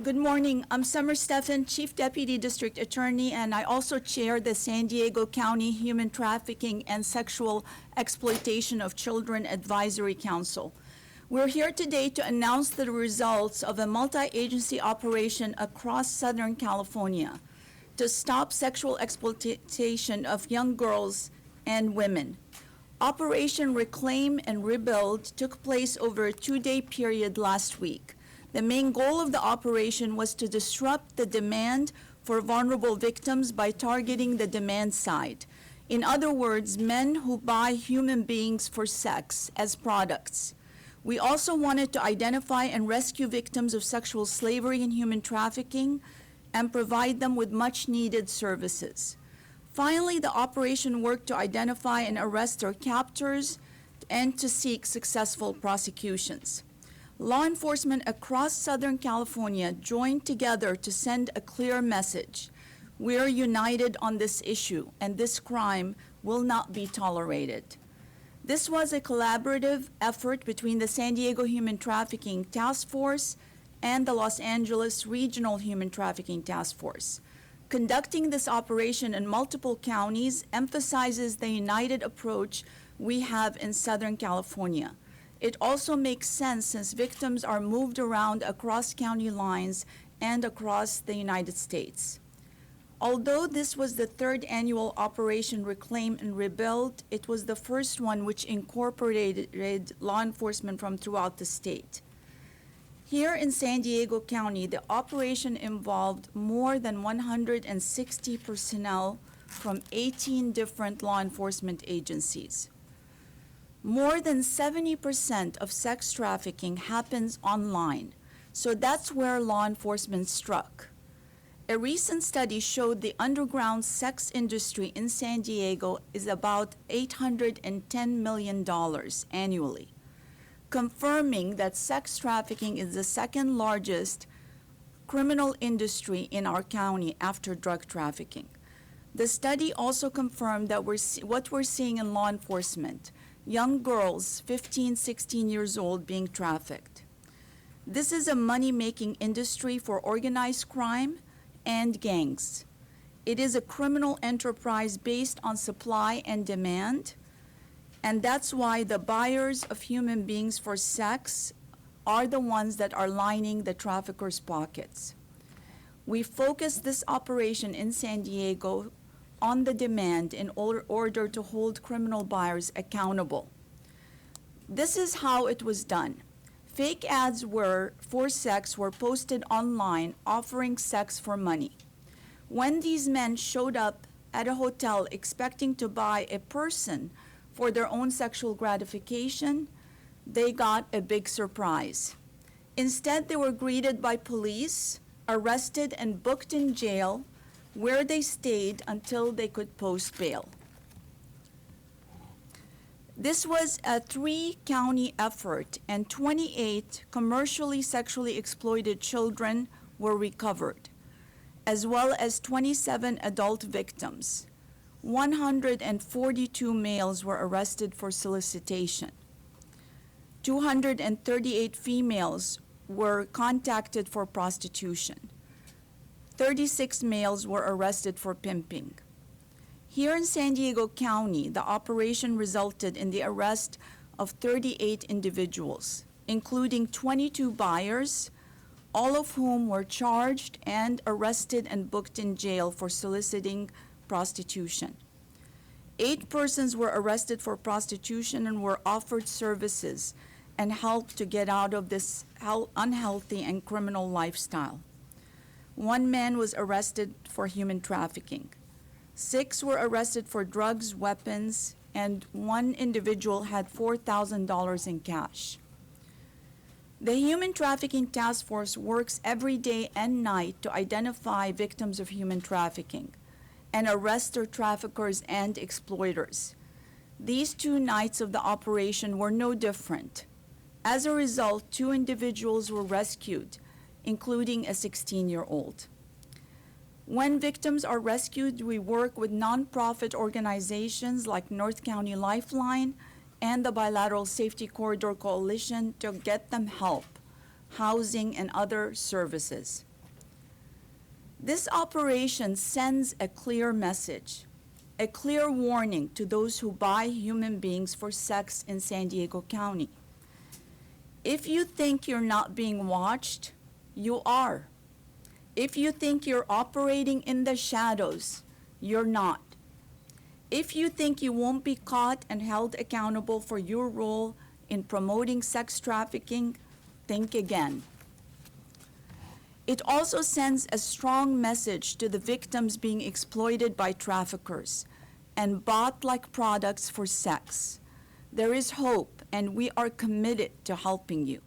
Good morning. I'm Summer Stephan, Chief Deputy District Attorney, and I also chair the San Diego County Human Trafficking and Sexual Exploitation of Children Advisory Council. We're here today to announce the results of a multi-agency operation across Southern California to stop sexual exploitation of young girls and women. Operation Reclaim and Rebuild took place over a 2-day period last week. The main goal of the operation was to disrupt the demand for vulnerable victims by targeting the demand side. In other words, men who buy human beings for sex as products. We also wanted to identify and rescue victims of sexual slavery and human trafficking and provide them with much needed services. Finally, the operation worked to identify and arrest their captors and to seek successful prosecutions. Law enforcement across Southern California joined together to send a clear message. We are united on this issue, and this crime will not be tolerated. This was a collaborative effort between the San Diego Human Trafficking Task Force and the Los Angeles Regional Human Trafficking Task Force. Conducting this operation in multiple counties emphasizes the united approach we have in Southern California. It also makes sense since victims are moved around across county lines and across the United States. Although this was the third annual Operation Reclaim and Rebuild, it was the first one which incorporated law enforcement from throughout the state. Here in San Diego County, the operation involved more than 160 personnel from 18 different law enforcement agencies. More than 70% of sex trafficking happens online, so that's where law enforcement struck. A recent study showed the underground sex industry in San Diego is about $810 million annually, confirming that sex trafficking is the second largest criminal industry in our county after drug trafficking. The study also confirmed that what we're seeing in law enforcement, young girls, 15, 16 years old, being trafficked. This is a money-making industry for organized crime and gangs. It is a criminal enterprise based on supply and demand, and that's why the buyers of human beings for sex are the ones that are lining the traffickers' pockets. We focused this operation in San Diego on the demand in order to hold criminal buyers accountable. This is how it was done. Fake ads for sex were posted online offering sex for money. When these men showed up at a hotel expecting to buy a person for their own sexual gratification, they got a big surprise. Instead, they were greeted by police, arrested, and booked in jail, where they stayed until they could post bail. This was a 3-county effort, and 28 commercially sexually exploited children were recovered, as well as 27 adult victims. 142 males were arrested for solicitation. 238 females were contacted for prostitution. 36 males were arrested for pimping. Here in San Diego County, the operation resulted in the arrest of 38 individuals, including 22 buyers, all of whom were charged and arrested and booked in jail for soliciting prostitution. 8 persons were arrested for prostitution and were offered services and help to get out of this unhealthy and criminal lifestyle. 1 man was arrested for human trafficking. 6 were arrested for drugs, weapons, and 1 individual had $4,000 in cash. The Human Trafficking Task Force works every day and night to identify victims of human trafficking and arrest their traffickers and exploiters. These 2 nights of the operation were no different. As a result, 2 individuals were rescued, including a 16-year-old. When victims are rescued, we work with nonprofit organizations like North County Lifeline and the Bilateral Safety Corridor Coalition to get them help, housing, and other services. This operation sends a clear message, a clear warning to those who buy human beings for sex in San Diego County. If you think you're not being watched, you are. If you think you're operating in the shadows, you're not. If you think you won't be caught and held accountable for your role in promoting sex trafficking, think again. It also sends a strong message to the victims being exploited by traffickers and bought like products for sex. There is hope, and we are committed to helping you.